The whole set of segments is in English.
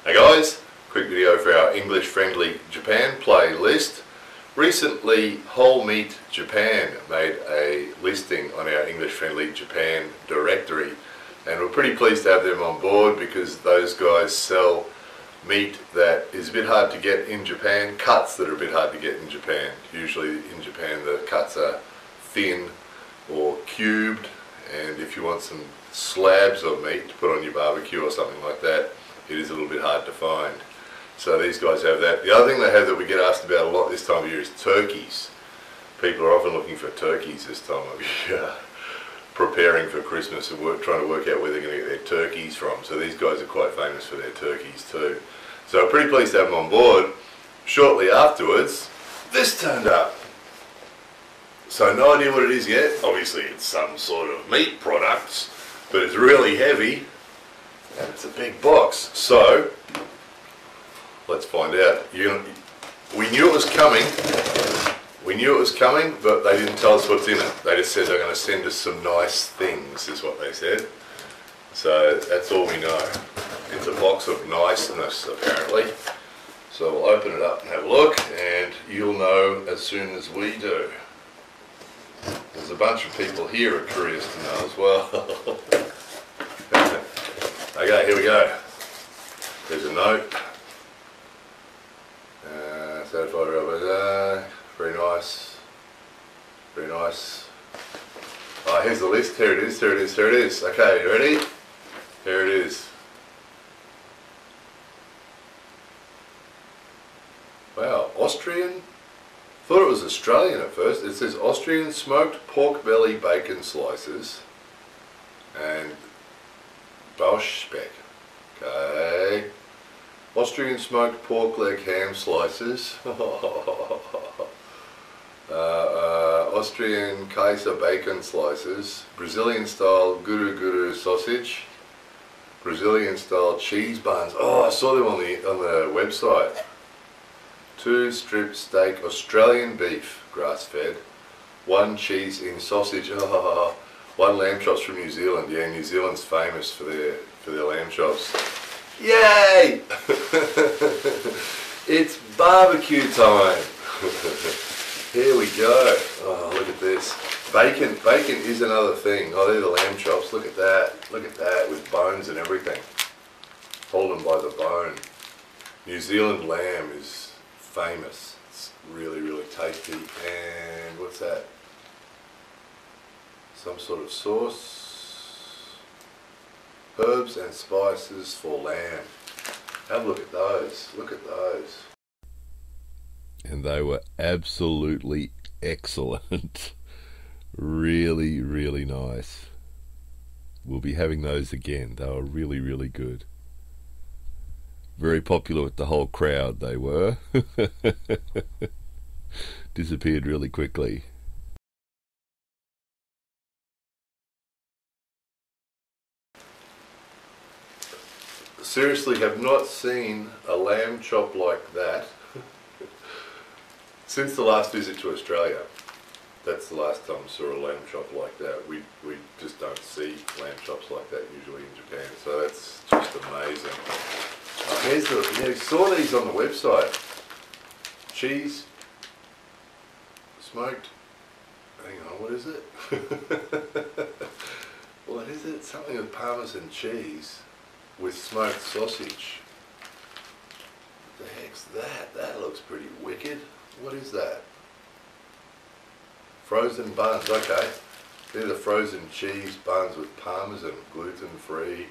Hey guys, quick video for our English friendly Japan playlist. Recently Whole Meat Japan made a listing on our English friendly Japan directory, and we're pretty pleased to have them on board because those guys sell meat that is a bit hard to get in Japan, cuts that are a bit hard to get in Japan. Usually in Japan the cuts are thin or cubed, and if you want some slabs of meat to put on your barbecue or something like that, it is a little bit hard to find. So these guys have that. The other thing they have that we get asked about a lot this time of year is turkeys. People are often looking for turkeys this time of year, preparing for Christmas and trying to work out where they're going to get their turkeys from. So these guys are quite famous for their turkeys too. So I'm pretty pleased to have them on board. Shortly afterwards, this turned up. So no idea what it is yet. Obviously it's some sort of meat products, but it's really heavy. And it's a big box, so let's find out. We knew it was coming. We knew it was coming, but they didn't tell us what's in it. They just said they're going to send us some nice things, is what they said. So that's all we know. It's a box of niceness, apparently. So we'll open it up and have a look, and you'll know as soon as we do. There's a bunch of people here who are curious to know as well. Okay, here we go. There's a note. Very nice. Very nice. Oh, here's the list. Here it is. Here it is. Here it is. Okay, you ready? Here it is. Wow, Austrian? Thought it was Australian at first. It says Austrian smoked pork belly bacon slices and Bauschspeck. Okay. Austrian smoked pork leg ham slices. Austrian Kaiser bacon slices. Brazilian style guru guru sausage. Brazilian style cheese buns. Oh, I saw them on the website. 2 strip steak Australian beef grass fed. 1 cheese in sausage. 1 lamb chops from New Zealand. Yeah, New Zealand's famous for their lamb chops. Yay! It's barbecue time. Here we go. Oh, look at this. Bacon is another thing. Oh, they're the lamb chops. Look at that. Look at that, with bones and everything. Hold them by the bone. New Zealand lamb is famous. It's really, really tasty. And what's that? Some sort of sauce, herbs and spices for lamb. Have a look at those. Look at those. And they were absolutely excellent. Really, really nice. We'll be having those again. They were really, really good. Very popular with the whole crowd, they were. Disappeared really quickly. Seriously, have not seen a lamb chop like that since the last visit to Australia. That's the last time I saw a lamb chop like that. We just don't see lamb chops like that usually in Japan, so that's just amazing. Here's I saw these on the website. Cheese, smoked, hang on, what is it? What is it? Something with Parmesan cheese with smoked sausage. What the heck's that? That looks pretty wicked. What is that? Frozen buns, okay. They're the frozen cheese buns with Parmesan, gluten-free,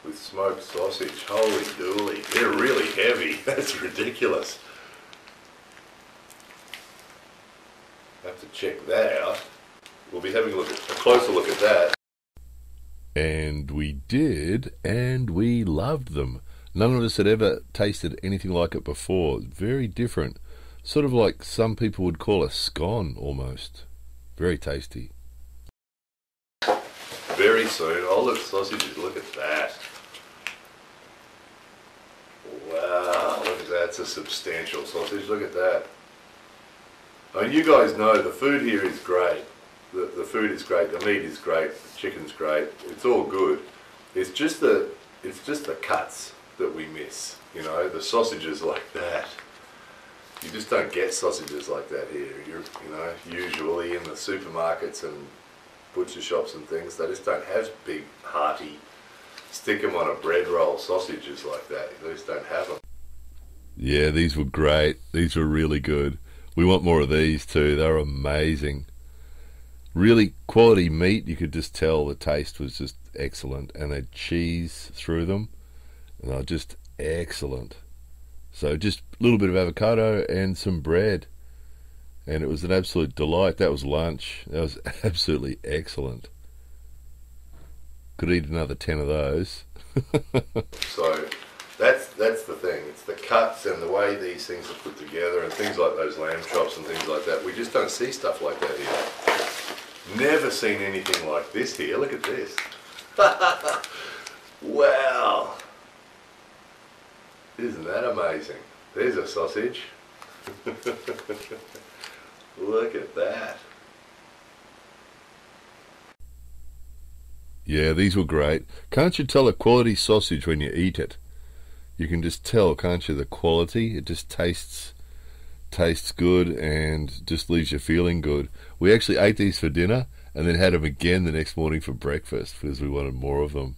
with smoked sausage. Holy dooly. They're really heavy. That's ridiculous. Have to check that out. We'll be having a closer look at that. And we did, and we loved them. None of us had ever tasted anything like it before. Very different. Sort of like some people would call a scone, almost. Very tasty. Very soon. Oh, look, sausages. Look at that. Wow, look at that. It's a substantial sausage. Look at that. I mean, you guys know the food here is great. The food is great, the meat is great, the chicken's great, it's all good. It's just the cuts. that we miss. You know, the sausages like that. You just don't get sausages like that here. You know, usually in the supermarkets and butcher shops and things, they just don't have big, hearty, stick them on a bread roll sausages like that. They just don't have them. Yeah, these were great. These were really good. We want more of these too. They're amazing. Really quality meat. You could just tell the taste was just excellent, and they had cheese through them, and they're just excellent. So just a little bit of avocado and some bread, and it was an absolute delight. That was lunch. That was absolutely excellent. Could eat another 10 of those. So that's the thing. It's the cuts and the way these things are put together, and things like those lamb chops and things like that. We just don't see stuff like that here. Never seen anything like this here. Look at this. Wow. Isn't that amazing? There's a sausage. Look at that. Yeah, these were great. Can't you tell a quality sausage when you eat it? You can just tell, can't you, the quality? It just tastes good and just leaves you feeling good. We actually ate these for dinner and then had them again the next morning for breakfast because we wanted more of them.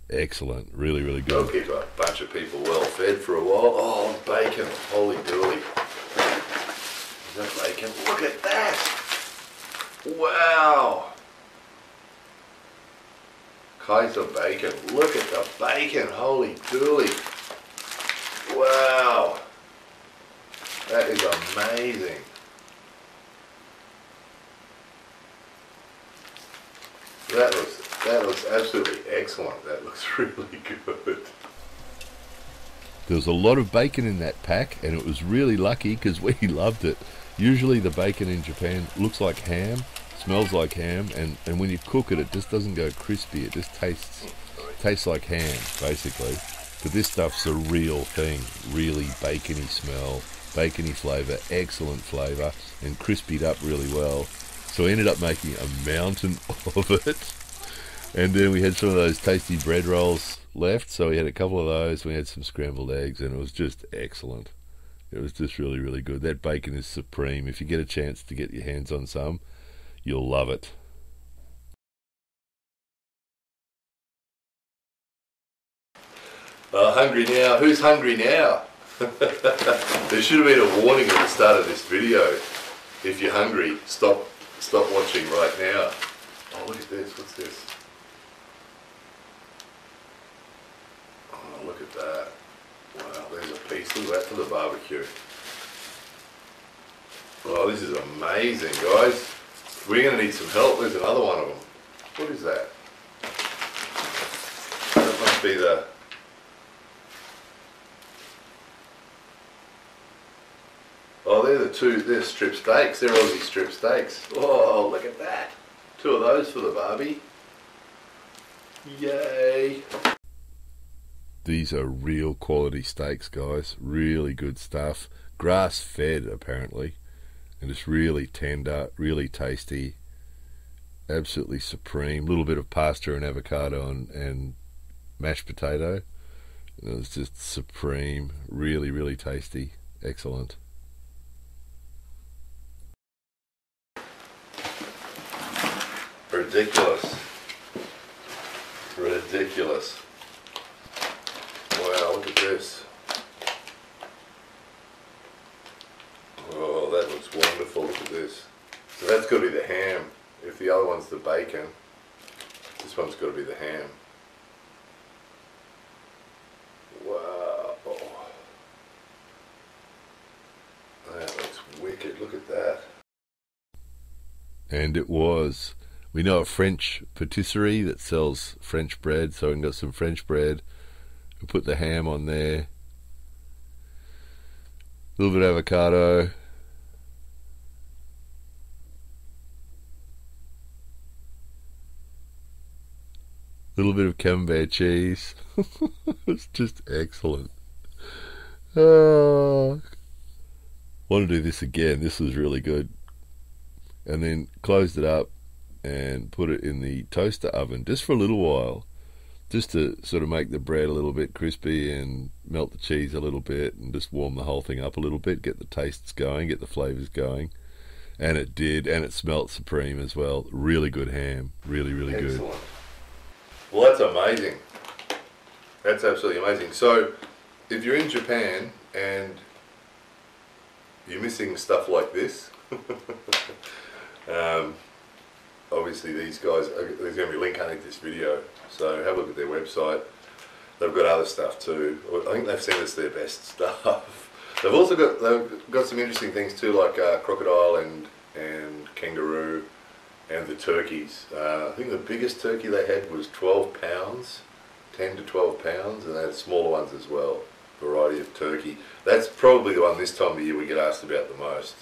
Excellent. Really, really good. We'll keep a bunch of people well fed for a while. Oh, bacon. Holy dooly. Is that bacon? Look at that. Wow. Kaiser bacon. Look at the bacon. Holy dooly. Wow. That is amazing. That looks absolutely excellent. That looks really good. There was a lot of bacon in that pack, and it was really lucky because we loved it. Usually the bacon in Japan looks like ham, smells like ham, and when you cook it, it just doesn't go crispy. It just tastes like ham, basically. But this stuff's a real thing. Really bacony smell, bacony flavour, excellent flavour, and crispied up really well. So we ended up making a mountain of it. And then we had some of those tasty bread rolls left, so we had a couple of those. We had some scrambled eggs, and it was just excellent. It was just really, really good. That bacon is supreme. If you get a chance to get your hands on some, you'll love it. Hungry now. Who's hungry now? There should have been a warning at the start of this video. If you're hungry, stop watching right now. Oh, look at this. What's this? Oh, look at that. Wow, there's a piece. Look at that for the barbecue. Oh, this is amazing, guys. We're going to need some help. There's another one of them. What is that? That must be the... Oh, they're strip steaks. They're Aussie strip steaks. Oh, look at that. 2 of those for the barbie. Yay. These are real quality steaks, guys. Really good stuff. Grass-fed, apparently. And it's really tender, really tasty. Absolutely supreme. A little bit of pasta and avocado and mashed potato. It was just supreme. Really, really tasty. Excellent. Ridiculous. Ridiculous. Wow, look at this. Oh, that looks wonderful. Look at this. So that's got to be the ham. If the other one's the bacon, this one's got to be the ham. Wow. That looks wicked. Look at that. And it was. We know a French patisserie that sells French bread, so we got some French bread. We put the ham on there. A little bit of avocado. A little bit of camembert cheese. It's just excellent. Want to do this again. This was really good. And then closed it up and put it in the toaster oven just for a little while. just to sort of make the bread a little bit crispy and melt the cheese a little bit and just warm the whole thing up a little bit, get the tastes going, get the flavours going. And it did, and it smelt supreme as well. Really good ham, really, really good. Well, that's amazing. That's absolutely amazing. So, if you're in Japan and you're missing stuff like this, obviously these guys, there's going to be a link underneath this video, so have a look at their website. They've got other stuff too. I think they've sent us their best stuff. They've also got some interesting things too, like crocodile and kangaroo and the turkeys. I think the biggest turkey they had was 12 pounds, 10 to 12 pounds, and they had smaller ones as well. Variety of turkey. That's probably the one this time of year we get asked about the most,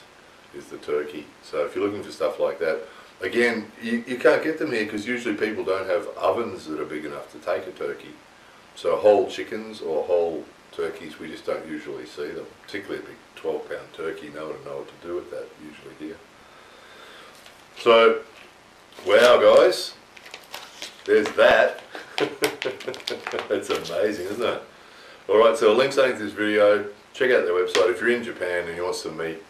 is the turkey. So if you're looking for stuff like that, again, you can't get them here because usually people don't have ovens that are big enough to take a turkey. So whole chickens or whole turkeys, we just don't usually see them. Particularly a big 12-pound turkey, no one would know what to do with that usually here. So, wow guys, there's that. It's amazing, isn't it? Alright, so a link's underneath this video. Check out their website. If you're in Japan and you want some meat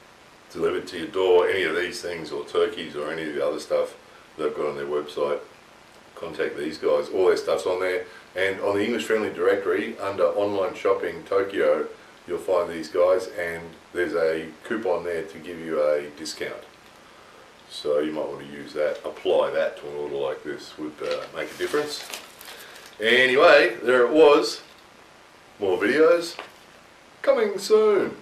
delivered to your door, any of these things, or turkeys, or any of the other stuff they've got on their website, contact these guys. All their stuff's on there. And on the English Friendly directory, under Online Shopping Tokyo, you'll find these guys, and there's a coupon there to give you a discount. So you might want to use that, apply that to an order like this, would make a difference. Anyway, there it was. More videos coming soon.